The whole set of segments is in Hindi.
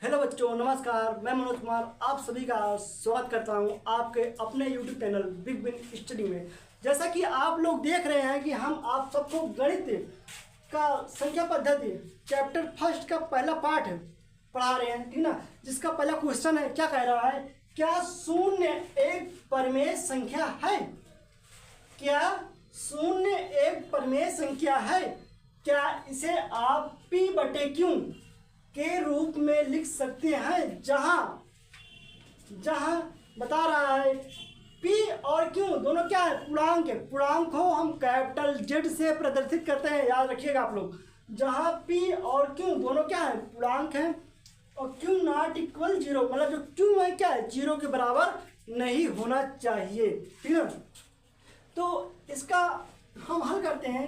हेलो बच्चों, नमस्कार। मैं मनोज कुमार आप सभी का स्वागत करता हूं आपके अपने यूट्यूब चैनल बिग बिन स्टडी में। जैसा कि आप लोग देख रहे हैं कि हम आप सबको गणित का संख्या पद्धति चैप्टर फर्स्ट का पहला पार्ट पढ़ा रहे हैं, ठीक ना। जिसका पहला क्वेश्चन है, क्या कह रहा है, क्या शून्य एक परिमेय संख्या है? क्या शून्य एक परिमेय संख्या है? क्या इसे आप p/q के रूप में लिख सकते हैं? जहां बता रहा है p और q दोनों क्या है, पूर्णांक है। पूर्णांक को हम कैपिटल Z से प्रदर्शित करते हैं, याद रखिएगा आप लोग। जहां p और q दोनों क्या है, पूर्णांक है, और q नॉट इक्वल 0, मतलब जो q है क्या है, 0 के बराबर नहीं होना चाहिए, ठीक है। तो इसका हम हल करते हैं।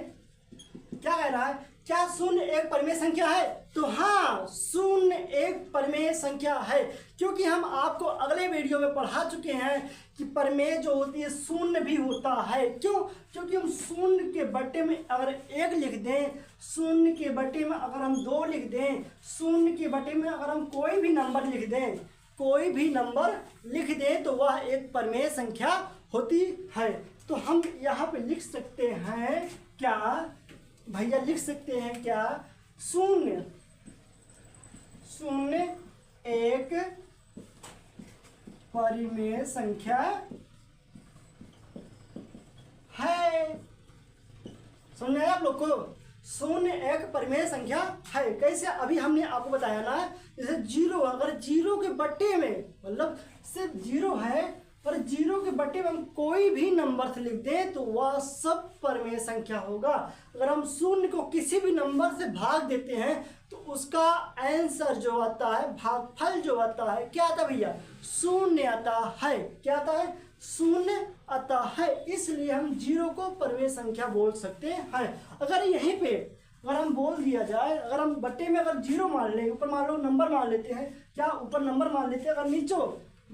क्या कह रहा है, क्या शून्य एक परिमेय संख्या है? तो हाँ, शून्य एक परिमेय संख्या है, क्योंकि हम आपको अगले वीडियो में पढ़ा चुके हैं कि परिमेय जो होती है शून्य भी होता है। क्यों? क्योंकि हम शून्य के बट्टे में अगर 1 लिख दें, शून्य के बट्टे में अगर हम 2 लिख दें, शून्य के बट्टे में अगर हम कोई भी नंबर लिख दें, तो वह एक परिमेय संख्या होती है। तो हम यहाँ पे लिख सकते हैं क्या भैया, लिख सकते हैं क्या, शून्य एक परिमेय संख्या है। समझ आया आप लोग को? शून्य एक परिमेय संख्या है। कैसे? अभी हमने आपको बताया ना, जैसे 0, अगर 0 के बट्टे में, मतलब सिर्फ 0 है और 0 के बट्टे में हम कोई भी नंबर से लिख दें तो वह सब परिमेय संख्या होगा। अगर हम शून्य को किसी भी नंबर से भाग देते हैं तो उसका आंसर जो आता है, भागफल जो आता है, क्या आता है भैया, शून्य आता है। क्या आता है? शून्य आता है। इसलिए हम 0 को परिमेय संख्या बोल सकते हैं। अगर यहीं पे अगर हम बोल दिया जाए, अगर हम बट्टे में अगर 0 मान लें, ऊपर मान लो नंबर मान लेते हैं, क्या ऊपर नंबर मान लेते हैं, अगर नीचे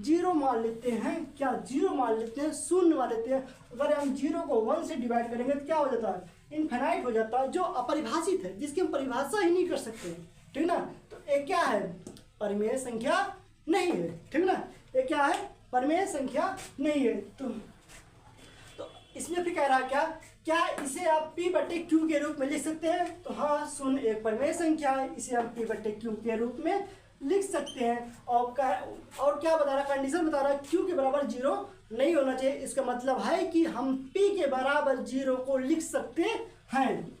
0 मान लेते हैं, क्या 0 मान लेते हैं, शून्य मान लेते हैं। अगर हम 0 को 1 से डिवाइड करेंगे तो क्या हो जाता है, इनफिनाइट हो जाता है, जो अपरिभाषित है, जिसकी हम परिभाषा ही नहीं कर सकते, ठीक ना। तो एक क्या है, परिमेय संख्या नहीं है, ठीक ना। ये क्या है, परिमेय संख्या नहीं है। तो इसमें फिर कह रहा है क्या इसे आप p/q के रूप में लिख सकते हैं? तो हाँ, शून्य एक परिमेय संख्या है, इसे हम p/q के रूप में लिख सकते हैं। और क्या बता रहा, कंडीशन बता रहा है, q के बराबर 0 नहीं होना चाहिए। इसका मतलब है कि हम p के बराबर 0 को लिख सकते हैं,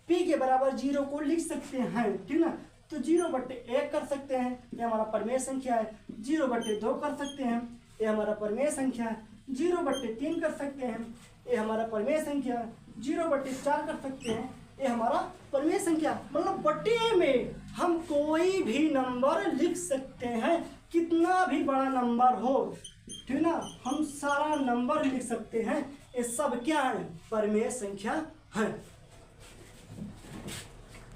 p के बराबर 0 को लिख सकते हैं, ठीक ना। तो 0/1 कर सकते हैं, ये हमारा परिमेय संख्या है। 0/2 कर सकते हैं, ये हमारा परिमेय संख्या है। 0/3 कर सकते हैं, ये हमारा परिमेय संख्या है। 0/4 कर सकते हैं, ये हमारा परिमेय संख्या। मतलब बट्टे में हम कोई भी नंबर लिख सकते हैं, कितना भी बड़ा नंबर हो, ठीक ना, हम सारा नंबर लिख सकते हैं। ये सब क्या है, परिमेय संख्या है।